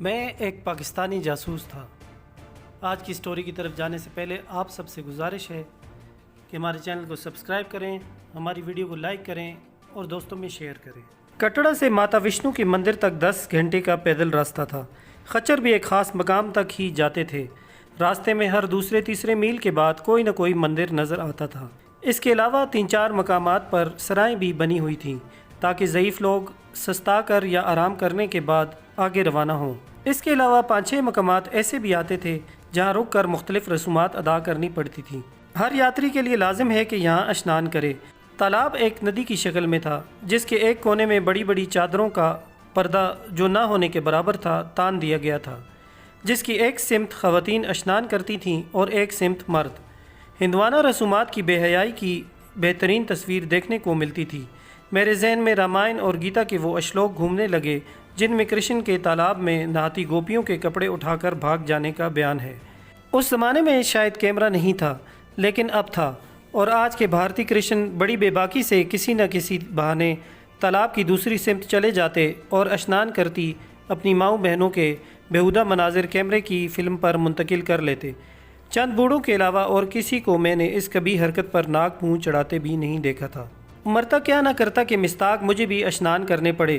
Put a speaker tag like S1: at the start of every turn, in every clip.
S1: میں ایک پاکستانی جاسوس تھا۔ آج کی سٹوری کی طرف جانے سے پہلے آپ سب سے گزارش ہے کہ ہمارے چینل کو سبسکرائب کریں، ہماری ویڈیو کو لائک کریں اور دوستوں میں شیئر کریں۔ کٹڑا سے ماتا وشنو کے مندر تک 10 گھنٹے کا پیدل راستہ تھا۔ خچر بھی ایک خاص مقام تک ہی جاتے تھے۔ راستے میں ہر دوسرے تیسرے میل کے بعد کوئی نہ کوئی مندر نظر آتا تھا۔ اس کے علاوہ 3-4 مقامات پر سرائیں بھی بنی ہوئی تھیں تاکہ ضعیف لوگ سستا کر یا آرام کرنے کے بعد آگے روانہ ہوں۔ اس کے علاوہ 5-6 مقامات ایسے بھی آتے تھے جہاں رک کر مختلف رسومات ادا کرنی پڑتی تھیں۔ ہر یاتری کے لیے لازم ہے کہ یہاں اشنان کرے۔ تالاب ایک ندی کی شکل میں تھا جس کے ایک کونے میں بڑی بڑی چادروں کا پردہ جو نہ ہونے کے برابر تھا تان دیا گیا تھا، جس کی ایک سمت خواتین اشنان کرتی تھیں اور ایک سمت مرد۔ ہندوانہ رسومات کی بے حیائی کی بہترین تصویر دیکھنے کو ملتی تھی۔ میرے ذہن میں رامائن اور گیتا کے وہ اشلوک گھومنے لگے جن میں کرشن کے تالاب میں نہاتی گوپیوں کے کپڑے اٹھا کر بھاگ جانے کا بیان ہے۔ اس زمانے میں شاید کیمرہ نہیں تھا، لیکن اب تھا، اور آج کے بھارتی کرشن بڑی بے باکی سے کسی نہ کسی بہانے تالاب کی دوسری سمت چلے جاتے اور اشنان کرتی اپنی ماؤں بہنوں کے بیہودہ مناظر کیمرے کی فلم پر منتقل کر لیتے۔ چند بوڑھوں کے علاوہ اور کسی کو میں نے اس کبھی حرکت پر ناک منہ چڑھاتے بھی نہیں دیکھا تھا۔ مرتا کیا نہ کرتا کہ مستاق مجھے بھی اشنان کرنے پڑے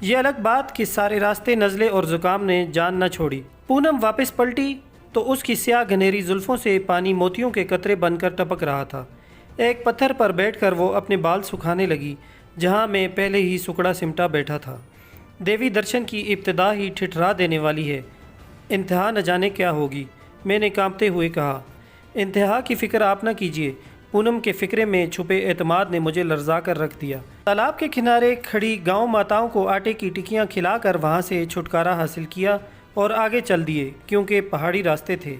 S1: یہ الگ بات کہ سارے راستے نزلے اور زکام نے جان نہ چھوڑی۔ پونم واپس پلٹی تو اس کی سیاہ گھنیری زلفوں سے پانی موتیوں کے قطرے بن کر ٹپک رہا تھا۔ ایک پتھر پر بیٹھ کر وہ اپنے بال سکھانے لگی جہاں میں پہلے ہی سکڑا سمٹا بیٹھا تھا۔ دیوی درشن کی ابتدا ہی ٹھٹھرا دینے والی ہے، انتہا نہ جانے کیا ہوگی، میں نے کانپتے ہوئے کہا۔ انتہا کی فکر آپ نہ کیجیے، پونم کے فکرے میں چھپے اعتماد نے مجھے لرزا کر رکھ دیا۔ تالاب کے کنارے کھڑی گاؤں ماتاؤں کو آٹے کی ٹکیاں کھلا کر وہاں سے چھٹکارا حاصل کیا اور آگے چل دیے۔ کیونکہ پہاڑی راستے تھے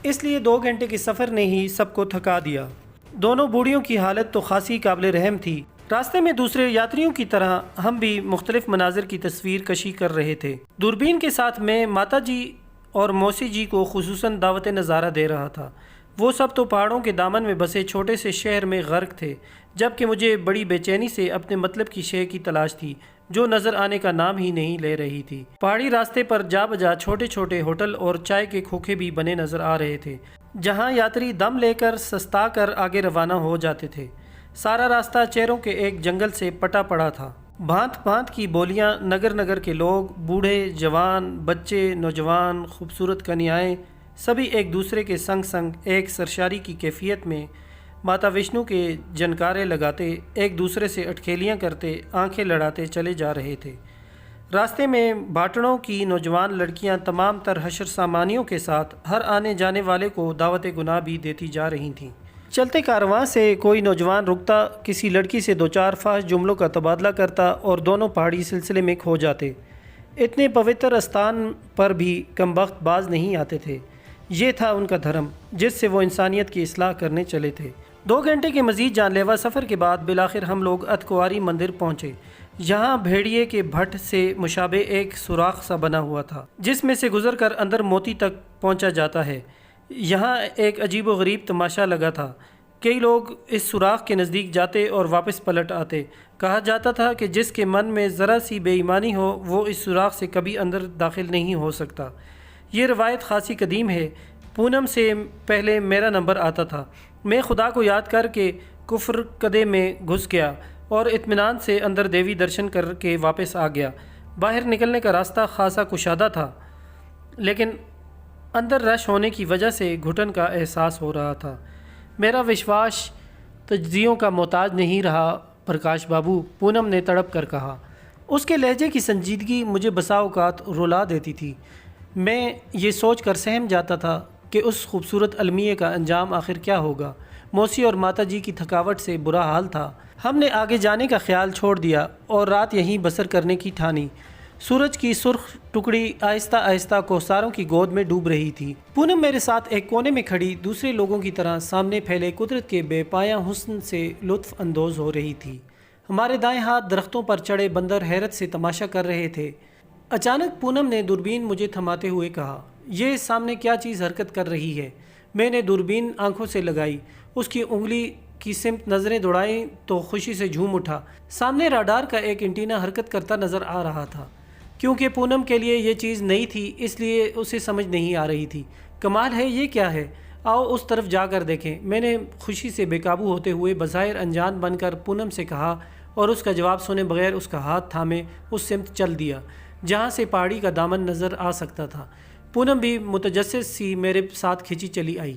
S1: اس لیے 2 گھنٹے کے سفر نے ہی سب کو تھکا دیا۔ دونوں بوڑھیوں کی حالت تو خاصی قابل رحم تھی۔ راستے میں دوسرے یاتریوں کی طرح ہم بھی مختلف مناظر کی تصویر کشی کر رہے تھے۔ دوربین کے ساتھ میں ماتا جی اور موسی جی کو خصوصاً دعوت نظارہ دے رہا تھا۔ وہ سب تو پہاڑوں کے دامن میں بسے چھوٹے سے شہر میں غرق تھے، جبکہ مجھے بڑی بے چینی سے اپنے مطلب کی شے کی تلاش تھی جو نظر آنے کا نام ہی نہیں لے رہی تھی۔ پہاڑی راستے پر جا بجا چھوٹے چھوٹے ہوٹل اور چائے کے کھوکھے بھی بنے نظر آ رہے تھے جہاں یاتری دم لے کر سستا کر آگے روانہ ہو جاتے تھے۔ سارا راستہ چہروں کے ایک جنگل سے پٹا پڑا تھا۔ بھانت بھانت کی بولیاں، نگر نگر کے لوگ، بوڑھے، جوان، بچے، نوجوان، خوبصورت کنیائیں، سبھی ایک دوسرے کے سنگ سنگ ایک سرشاری کی کیفیت میں ماتا وشنو کے جنکارے لگاتے، ایک دوسرے سے اٹکھیلیاں کرتے، آنکھیں لڑاتے چلے جا رہے تھے۔ راستے میں بھاٹڑوں کی نوجوان لڑکیاں تمام تر حشر سامانیوں کے ساتھ ہر آنے جانے والے کو دعوت گناہ بھی دیتی جا رہی تھیں۔ چلتے کارواں سے کوئی نوجوان رکتا، کسی لڑکی سے 2-4 فحش جملوں کا تبادلہ کرتا اور دونوں پہاڑی سلسلے میں کھو جاتے۔ اتنے پوتر استان پر بھی کمبخت باز نہیں آتے تھے۔ یہ تھا ان کا دھرم جس سے وہ انسانیت کی اصلاح کرنے چلے تھے۔ 2 گھنٹے کے مزید جان لیوا سفر کے بعد بالآخر ہم لوگ اتکواری مندر پہنچے۔ یہاں بھیڑیے کے بھٹ سے مشابہ ایک سوراخ سا بنا ہوا تھا جس میں سے گزر کر اندر موتی تک پہنچا جاتا ہے۔ یہاں ایک عجیب و غریب تماشا لگا تھا۔ کئی لوگ اس سوراخ کے نزدیک جاتے اور واپس پلٹ آتے۔ کہا جاتا تھا کہ جس کے من میں ذرا سی بے ایمانی ہو وہ اس سوراخ سے کبھی اندر داخل نہیں ہو سکتا۔ یہ روایت خاصی قدیم ہے۔ پونم سے پہلے میرا نمبر آتا تھا۔ میں خدا کو یاد کر کے کفر کدے میں گھس گیا اور اطمینان سے اندر دیوی درشن کر کے واپس آ گیا۔ باہر نکلنے کا راستہ خاصا کشادہ تھا، لیکن اندر رش ہونے کی وجہ سے گھٹن کا احساس ہو رہا تھا۔ میرا وشواس تجزیوں کا محتاج نہیں رہا پرکاش بابو، پونم نے تڑپ کر کہا۔ اس کے لہجے کی سنجیدگی مجھے بسا اوقات رلا دیتی تھی۔ میں یہ سوچ کر سہم جاتا تھا کہ اس خوبصورت المیے کا انجام آخر کیا ہوگا۔ موسی اور ماتا جی کی تھکاوٹ سے برا حال تھا۔ ہم نے آگے جانے کا خیال چھوڑ دیا اور رات یہیں بسر کرنے کی ٹھانی۔ سورج کی سرخ ٹکڑی آہستہ آہستہ کوہساروں کی گود میں ڈوب رہی تھی۔ پونم میرے ساتھ ایک کونے میں کھڑی دوسرے لوگوں کی طرح سامنے پھیلے قدرت کے بے پایاں حسن سے لطف اندوز ہو رہی تھی۔ ہمارے دائیں ہاتھ درختوں پر چڑھے بندر حیرت سے تماشا کر رہے تھے۔ اچانک پونم نے دوربین مجھے تھماتے ہوئے کہا، یہ سامنے کیا چیز حرکت کر رہی ہے؟ میں نے دوربین آنکھوں سے لگائی۔ اس کی انگلی کی سمت نظریں دوڑائیں تو خوشی سے جھوم اٹھا۔ سامنے راڈار کا ایک اینٹینا حرکت کرتا نظر آ رہا تھا۔ کیونکہ پونم کے لیے یہ چیز نئی تھی اس لیے اسے سمجھ نہیں آ رہی تھی۔ کمال ہے، یہ کیا ہے؟ آؤ اس طرف جا کر دیکھیں، میں نے خوشی سے بے قابو ہوتے ہوئے بظاہر انجان بن کر پونم سے کہا اور اس کا جواب سنے بغیر اس کا ہاتھ تھامے اس سمت چل دیا جہاں سے پہاڑی کا دامن نظر آ سکتا تھا۔ پونم بھی متجسس سی میرے ساتھ کھینچی چلی آئی۔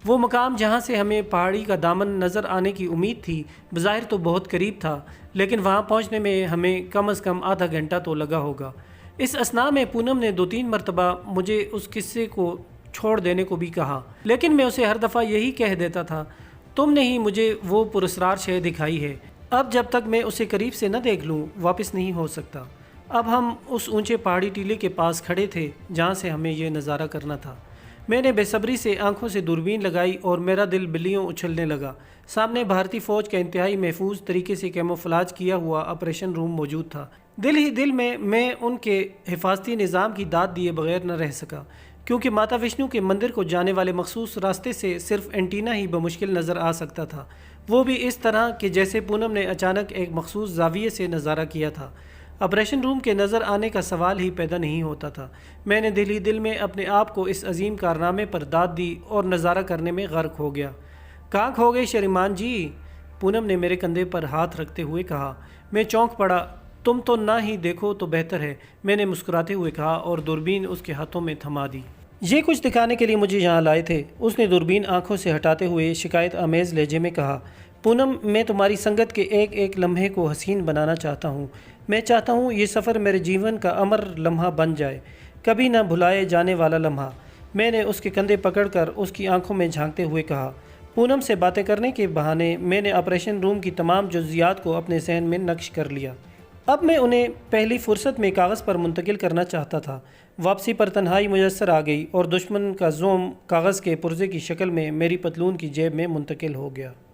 S1: وہ مقام جہاں سے ہمیں پہاڑی کا دامن نظر آنے کی امید تھی بظاہر تو بہت قریب تھا، لیکن وہاں پہنچنے میں ہمیں کم از کم آدھا گھنٹہ تو لگا ہوگا۔ اس اثناء میں پونم نے 2-3 مرتبہ مجھے اس قصے کو چھوڑ دینے کو بھی کہا، لیکن میں اسے ہر دفعہ یہی کہہ دیتا تھا، تم نے ہی مجھے وہ پراسرار شے دکھائی ہے، اب جب تک میں اسے قریب سے نہ دیکھ لوں واپس نہیں ہو سکتا۔ اب ہم اس اونچے پہاڑی ٹیلے کے پاس کھڑے تھے جہاں سے ہمیں یہ نظارہ کرنا تھا۔ میں نے بے صبری سے آنکھوں سے دوربین لگائی اور میرا دل بلیوں اچھلنے لگا۔ سامنے بھارتی فوج کا انتہائی محفوظ طریقے سے کیموفلاج کیا ہوا آپریشن روم موجود تھا۔ دل ہی دل میں ان کے حفاظتی نظام کی داد دیے بغیر نہ رہ سکا، کیونکہ ماتا وشنو کے مندر کو جانے والے مخصوص راستے سے صرف اینٹینا ہی بمشکل نظر آ سکتا تھا، وہ بھی اس طرح کہ جیسے پونم نے اچانک ایک مخصوص زاویے سے نظارہ کیا تھا۔ آپریشن روم کے نظر آنے کا سوال ہی پیدا نہیں ہوتا تھا۔ میں نے دل ہی دل میں اپنے آپ کو اس عظیم کارنامے پر داد دی اور نظارہ کرنے میں غرق ہو گیا۔ کہاں کھو گئے شریمان جی؟ پونم نے میرے کندھے پر ہاتھ رکھتے ہوئے کہا۔ میں چونک پڑا۔ تم تو نہ ہی دیکھو تو بہتر ہے، میں نے مسکراتے ہوئے کہا اور دوربین اس کے ہاتھوں میں تھما دی۔ یہ کچھ دکھانے کے لیے مجھے یہاں لائے تھے، اس نے دوربین آنکھوں سے ہٹاتے ہوئے شکایت آمیز لہجے میں کہا۔ پونم، میں تمہاری سنگت کے ایک ایک لمحے کو حسین بنانا چاہتا ہوں۔ میں چاہتا ہوں یہ سفر میرے جیون کا امر لمحہ بن جائے، کبھی نہ بھلائے جانے والا لمحہ۔ میں نے اس کے کندھے پکڑ کر اس کی آنکھوں میں جھانکتے ہوئے کہا۔ پونم سے باتیں کرنے کے بہانے میں نے آپریشن روم کی تمام جزیات کو اپنے ذہن میں نقش کر لیا۔ اب میں انہیں پہلی فرصت میں کاغذ پر منتقل کرنا چاہتا تھا۔ واپسی پر تنہائی میسر آ گئی اور دشمن کا زوم کاغذ کے پرزے کی شکل میں میری پتلون کی جیب میں منتقل ہو گیا۔